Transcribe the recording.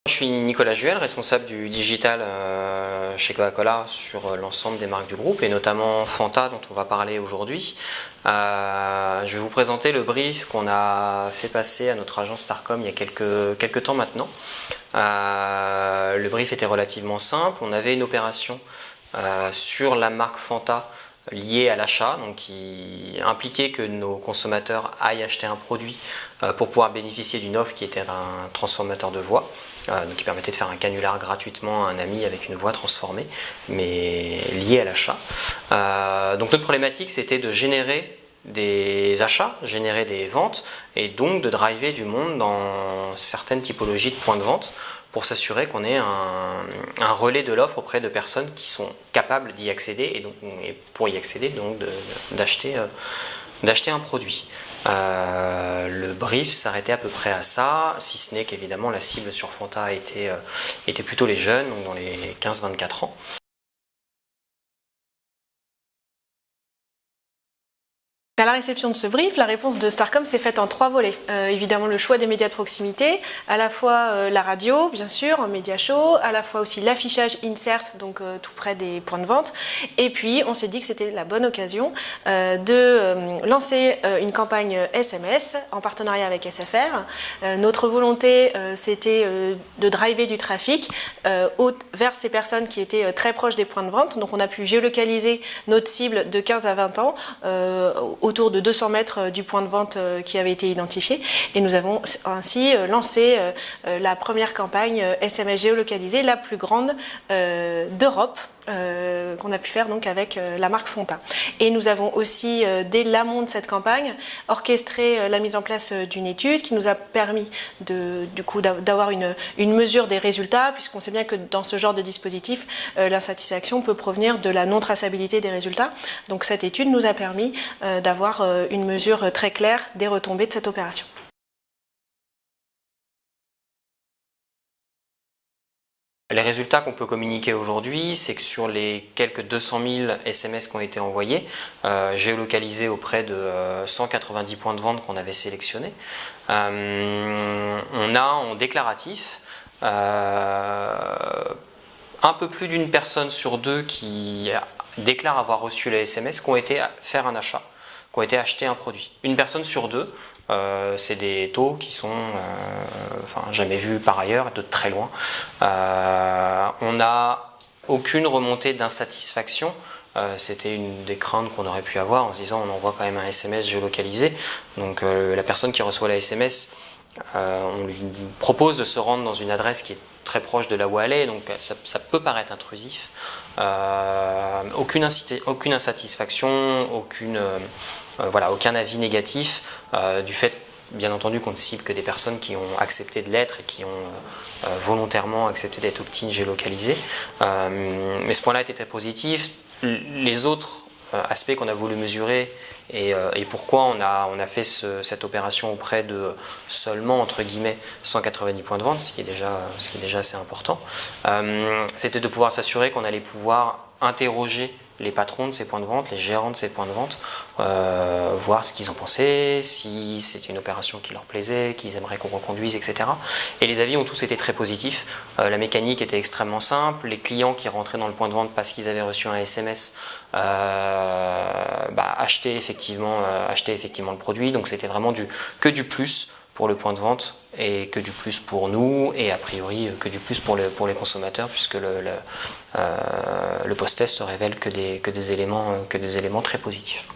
Je suis Nicolas Juel, responsable du digital chez Coca-Cola sur l'ensemble des marques du groupe et notamment Fanta dont on va parler aujourd'hui. Je vais vous présenter le brief qu'on a fait passer à notre agence Starcom il y a quelques temps maintenant. Le brief était relativement simple. On avait une opération sur la marque Fanta liée à l'achat, donc qui impliquait que nos consommateurs aillent acheter un produit pour pouvoir bénéficier d'une offre qui était un transformateur de voix, donc qui permettait de faire un canular gratuitement à un ami avec une voix transformée, mais liée à l'achat. Donc notre problématique, c'était de générer des achats, générer des ventes et donc de driver du monde dans certaines typologies de points de vente pour s'assurer qu'on ait un relais de l'offre auprès de personnes qui sont capables d'y accéder et pour y accéder donc d'acheter un produit. Le brief s'arrêtait à peu près à ça, si ce n'est qu'évidemment la cible sur Fanta était plutôt les jeunes, donc dans les 15-24 ans. À la réception de ce brief, la réponse de Starcom s'est faite en 3 volets. Évidemment le choix des médias de proximité, à la fois la radio, bien sûr, en média show, à la fois aussi l'affichage insert, donc tout près des points de vente. Et puis on s'est dit que c'était la bonne occasion de lancer une campagne SMS en partenariat avec SFR. Notre volonté, c'était de driver du trafic vers ces personnes qui étaient très proches des points de vente. Donc on a pu géolocaliser notre cible de 15 à 20 ans autour de 200 mètres du point de vente qui avait été identifié, et nous avons ainsi lancé la première campagne SMS géolocalisée, la plus grande d'Europe, qu'on a pu faire donc avec la marque Fanta. Et nous avons aussi, dès l'amont de cette campagne, orchestré la mise en place d'une étude qui nous a permis d'avoir une mesure des résultats, puisqu'on sait bien que dans ce genre de dispositif, l'insatisfaction peut provenir de la non-traçabilité des résultats. Donc cette étude nous a permis d'avoir une mesure très claire des retombées de cette opération. Les résultats qu'on peut communiquer aujourd'hui, c'est que sur les quelques 200 000 SMS qui ont été envoyés, géolocalisés auprès de 190 points de vente qu'on avait sélectionnés, on a en déclaratif un peu plus d'une personne sur deux qui déclare avoir reçu les SMS qui ont été faire un achat, qui ont été acheter un produit. Une personne sur deux, c'est des taux qui sont jamais vus par ailleurs, de très loin. On n'a aucune remontée d'insatisfaction. C'était une des craintes qu'on aurait pu avoir en se disant on envoie quand même un SMS géolocalisé. Donc la personne qui reçoit la SMS, on lui propose de se rendre dans une adresse qui est très proche de là où elle est, donc ça peut paraître intrusif. Aucune insatisfaction, aucun avis négatif, du fait bien entendu qu'on ne cible que des personnes qui ont accepté de l'être et qui ont volontairement accepté d'être opt-in géolocalisé. Mais ce point-là était très positif. Les autres aspects qu'on a voulu mesurer et pourquoi on a fait cette opération auprès de seulement entre guillemets 190 points de vente, ce qui est déjà assez important, c'était de pouvoir s'assurer qu'on allait pouvoir interroger les patrons de ces points de vente, les gérants de ces points de vente, voir ce qu'ils en pensaient, si c'était une opération qui leur plaisait, qu'ils aimeraient qu'on reconduise, etc. Et les avis ont tous été très positifs. La mécanique était extrêmement simple. Les clients qui rentraient dans le point de vente parce qu'ils avaient reçu un SMS achetaient effectivement le produit. Donc c'était vraiment que du plus pour le point de vente et que du plus pour nous et a priori que du plus pour les consommateurs, puisque le post-test révèle que des éléments très positifs.